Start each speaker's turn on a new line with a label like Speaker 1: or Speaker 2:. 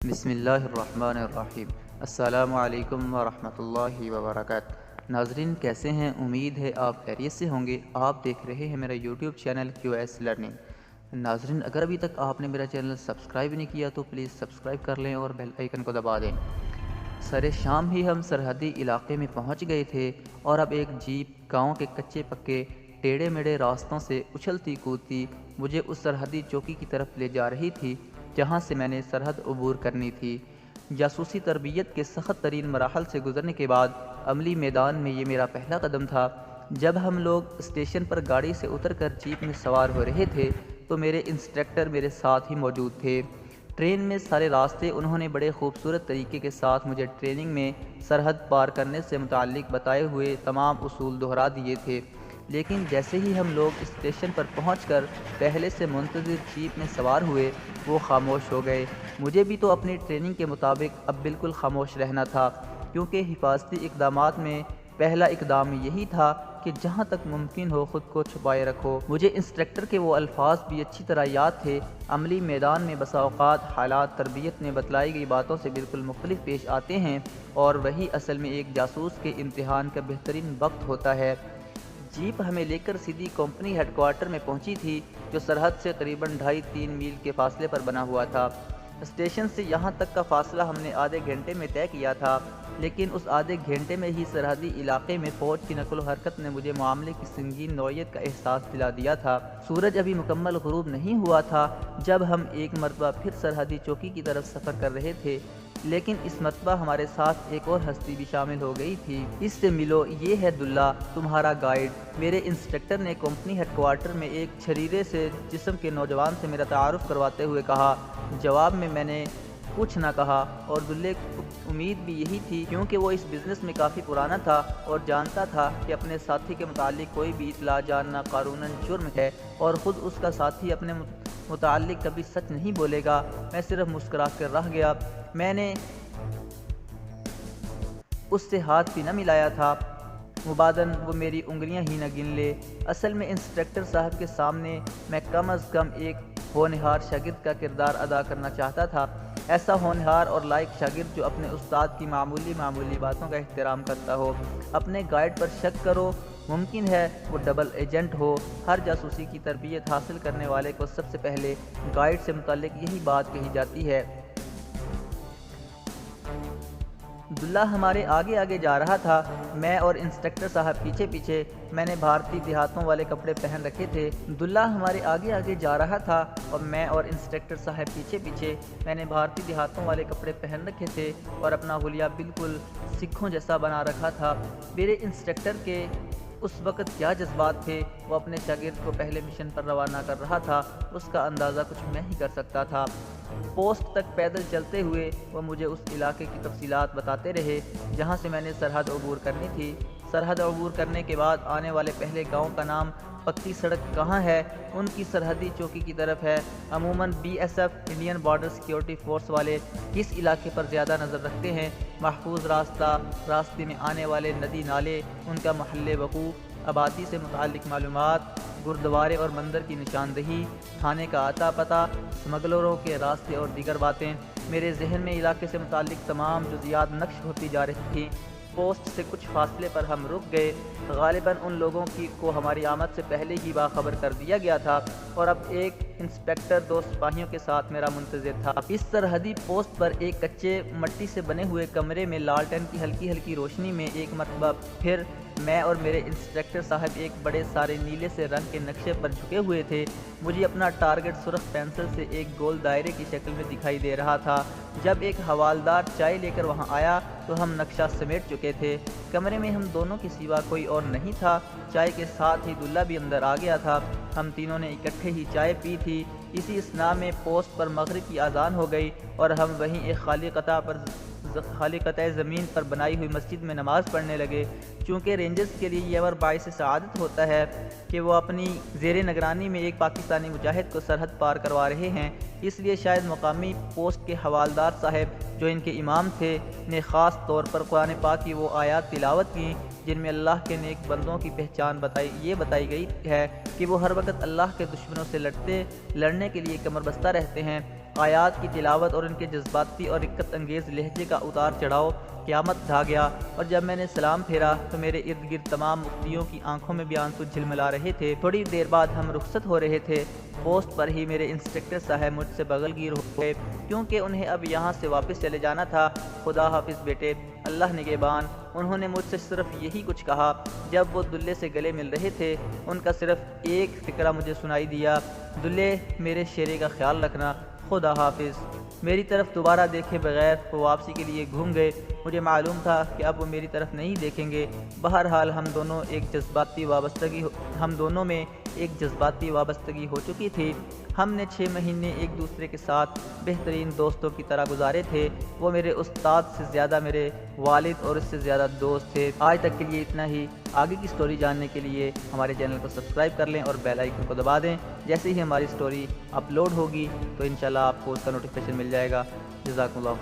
Speaker 1: بسم اللہ الرحمن الرحیم۔ السلام علیکم ورحمۃ اللہ وبرکاتہ۔ ناظرین کیسے ہیں؟ امید ہے آپ خیریت سے ہوں گے۔ آپ دیکھ رہے ہیں میرا یوٹیوب چینل QS لرننگ۔ ناظرین اگر ابھی تک آپ نے میرا چینل سبسکرائب نہیں کیا تو پلیز سبسکرائب کر لیں اور بیل آئیکن کو دبا دیں۔ سر شام ہی ہم سرحدی علاقے میں پہنچ گئے تھے اور اب ایک جیپ گاؤں کے کچے پکے ٹیڑھے میڑھے راستوں سے اچھلتی کودتی مجھے اس سرحدی چوکی کی طرف لے جا رہی تھی جہاں سے میں نے سرحد عبور کرنی تھی۔ جاسوسی تربیت کے سخت ترین مراحل سے گزرنے کے بعد عملی میدان میں یہ میرا پہلا قدم تھا۔ جب ہم لوگ اسٹیشن پر گاڑی سے اتر کر جیپ میں سوار ہو رہے تھے تو میرے انسٹرکٹر میرے ساتھ ہی موجود تھے۔ ٹرین میں سارے راستے انہوں نے بڑے خوبصورت طریقے کے ساتھ مجھے ٹریننگ میں سرحد پار کرنے سے متعلق بتائے ہوئے تمام اصول دہرا دیے تھے، لیکن جیسے ہی ہم لوگ اسٹیشن پر پہنچ کر پہلے سے منتظر جیپ میں سوار ہوئے وہ خاموش ہو گئے۔ مجھے بھی تو اپنی ٹریننگ کے مطابق اب بالکل خاموش رہنا تھا، کیونکہ حفاظتی اقدامات میں پہلا اقدام یہی تھا کہ جہاں تک ممکن ہو خود کو چھپائے رکھو۔ مجھے انسٹرکٹر کے وہ الفاظ بھی اچھی طرح یاد تھے۔ عملی میدان میں بسا اوقات حالات تربیت میں بتلائی گئی باتوں سے بالکل مختلف پیش آتے ہیں اور وہی اصل میں ایک جاسوس کے امتحان کا بہترین وقت ہوتا ہے۔ جیپ ہمیں لے کر سیدھی کمپنی ہیڈ کوارٹر میں پہنچی تھی، جو سرحد سے قریباً 2.5-3 میل کے فاصلے پر بنا ہوا تھا۔ اسٹیشن سے یہاں تک کا فاصلہ ہم نے آدھے گھنٹے میں طے کیا تھا، لیکن اس آدھے گھنٹے میں ہی سرحدی علاقے میں فوج کی نقل و حرکت نے مجھے معاملے کی سنگین نوعیت کا احساس دلا دیا تھا۔ سورج ابھی مکمل غروب نہیں ہوا تھا جب ہم ایک مرتبہ پھر سرحدی چوکی کی طرف سفر کر رہے تھے، لیکن اس مرتبہ ہمارے ساتھ ایک اور ہستی بھی شامل ہو گئی تھی۔ اس سے ملو، یہ ہے دلہ، تمہارا گائیڈ۔ میرے انسٹرکٹر نے کمپنی ہیڈ کوارٹر میں ایک چھریرے سے جسم کے نوجوان سے میرا تعارف کرواتے ہوئے کہا۔ جواب میں نے کچھ نہ کہا، اور دلے کو امید بھی یہی تھی، کیونکہ وہ اس بزنس میں کافی پرانا تھا اور جانتا تھا کہ اپنے ساتھی کے متعلق کوئی بھی اطلاع جاننا قانوناً جرم ہے اور خود اس کا ساتھی اپنے متعلق کبھی سچ نہیں بولے گا۔ میں صرف مسکرا کر رہ گیا۔ میں نے اس سے ہاتھ بھی نہ ملایا تھا، مبادن وہ میری انگلیاں ہی نہ گن لے۔ اصل میں انسٹرکٹر صاحب کے سامنے میں کم از کم ایک ہونہار شاگرد کا کردار ادا کرنا چاہتا تھا، ایسا ہونہار اور لائق شاگرد جو اپنے استاد کی معمولی باتوں کا احترام کرتا ہو۔ اپنے گائیڈ پر شک کرو، ممکن ہے وہ ڈبل ایجنٹ ہو۔ ہر جاسوسی کی تربیت حاصل کرنے والے کو سب سے پہلے گائیڈ سے متعلق یہی بات کہی جاتی ہے۔ دلہ ہمارے آگے آگے جا رہا تھا، میں اور انسٹرکٹر صاحب پیچھے پیچھے۔ میں نے بھارتی دیہاتوں والے کپڑے پہن رکھے تھے۔ دلہ ہمارے آگے آگے جا رہا تھا اور میں اور انسٹرکٹر صاحب پیچھے پیچھے۔ میں نے بھارتی دیہاتوں والے کپڑے پہن رکھے تھے اور اپنا حلیہ بالکل سکھوں جیسا بنا رکھا تھا۔ میرے انسٹرکٹر کے اس وقت کیا جذبات تھے! وہ اپنے شاگرد کو پہلے مشن پر روانہ کر رہا تھا، اس کا اندازہ کچھ میں ہی کر سکتا تھا۔ پوسٹ تک پیدل چلتے ہوئے وہ مجھے اس علاقے کی تفصیلات بتاتے رہے جہاں سے میں نے سرحد عبور کرنی تھی۔ سرحد عبور کرنے کے بعد آنے والے پہلے گاؤں کا نام پکی سڑک کہاں ہے، ان کی سرحدی چوکی کی طرف ہے۔ عموماً BSF Indian border security force والے کس علاقے پر زیادہ نظر رکھتے ہیں؟ محفوظ راستہ، راستے میں آنے والے ندی نالے، ان کا محل وقوع، آبادی سے متعلق معلومات، گردوارے اور مندر کی نشاندہی، تھانے کا اتا پتہ، اسمگلروں کے راستے اور دیگر باتیں۔ میرے ذہن میں علاقے سے متعلق تمام جزیات نقش ہوتی جا رہی تھیں۔ پوسٹ سے کچھ فاصلے پر ہم رک گئے۔ غالباً ان لوگوں کو ہماری آمد سے پہلے ہی باخبر کر دیا گیا تھا اور اب ایک انسپکٹر 2 سپاہیوں کے ساتھ میرا منتظر تھا۔ اس سرحدی پوسٹ پر ایک کچے مٹی سے بنے ہوئے کمرے میں لالٹین کی ہلکی ہلکی روشنی میں ایک مرتبہ پھر میں اور میرے انسٹرکٹر صاحب ایک بڑے سارے نیلے سے رنگ کے نقشے پر جھکے ہوئے تھے۔ مجھے اپنا ٹارگٹ سرخ پینسل سے ایک گول دائرے کی شکل میں دکھائی دے رہا تھا۔ جب ایک حوالدار چائے لے کر وہاں آیا تو ہم نقشہ سمیٹ چکے تھے۔ کمرے میں ہم دونوں کے سوا کوئی اور نہیں تھا۔ چائے کے ساتھ ہی دلہ بھی اندر آ گیا تھا۔ ہم تینوں نے اکٹھے ہی چائے پی تھی۔ اسی اثناء میں پوسٹ پر مغرب کی اذان ہو گئی اور ہم وہیں ایک خالی قطع زمین پر بنائی ہوئی مسجد میں نماز پڑھنے لگے۔ چونکہ رینجرز کے لیے یہ امر باعث سعادت ہوتا ہے کہ وہ اپنی زیر نگرانی میں ایک پاکستانی مجاہد کو سرحد پار کروا رہے ہیں، اس لیے شاید مقامی پوسٹ کے حوالدار صاحب جو ان کے امام تھے نے خاص طور پر قرآن پاک کی وہ آیات تلاوت کی جن میں اللہ کے نیک بندوں کی پہچان بتائی گئی ہے کہ وہ ہر وقت اللہ کے دشمنوں سے لڑنے کے لیے کمر بستہ رہتے ہیں آیات کی تلاوت اور ان کے جذباتی اور رقت انگیز لہجے کا اتار چڑھاؤ قیامت ڈھا گیا، اور جب میں نے سلام پھیرا تو میرے ارد گرد تمام مفتیوں کی آنکھوں میں بھی آنسو جھلملا رہے تھے۔ تھوڑی دیر بعد ہم رخصت ہو رہے تھے، پوسٹ پر ہی میرے انسٹرکٹر صاحب مجھ سے بغل گیر ہو گئے کیونکہ انہیں اب یہاں سے واپس چلے جانا تھا۔ خدا حافظ بیٹے، اللہ نگہبان۔ انہوں نے مجھ سے صرف یہی کچھ کہا جب وہ دلہے سے گلے مل رہے تھے۔ ان کا صرف ایک فقرہ مجھے سنائی دیا، دلہے میرے شیرے کا خیال رکھنا، خدا حافظ۔ میری طرف دوبارہ دیکھے بغیر وہ واپسی کے لیے گھوم گئے۔ مجھے معلوم تھا کہ اب وہ میری طرف نہیں دیکھیں گے۔ بہرحال ہم دونوں میں ایک جذباتی وابستگی ہو چکی تھی۔ ہم نے 6 مہینے ایک دوسرے کے ساتھ بہترین دوستوں کی طرح گزارے تھے۔ وہ میرے استاد سے زیادہ میرے والد اور اس سے زیادہ دوست تھے۔ آج تک کے لیے اتنا ہی۔ آگے کی سٹوری جاننے کے لیے ہمارے چینل کو سبسکرائب کر لیں اور بیل آئیکن کو دبا دیں۔ جیسے ہی ہماری سٹوری اپلوڈ ہوگی تو انشاءاللہ آپ کو اس کا نوٹیفیکیشن مل جائے گا۔ جزاکم اللہ خیر۔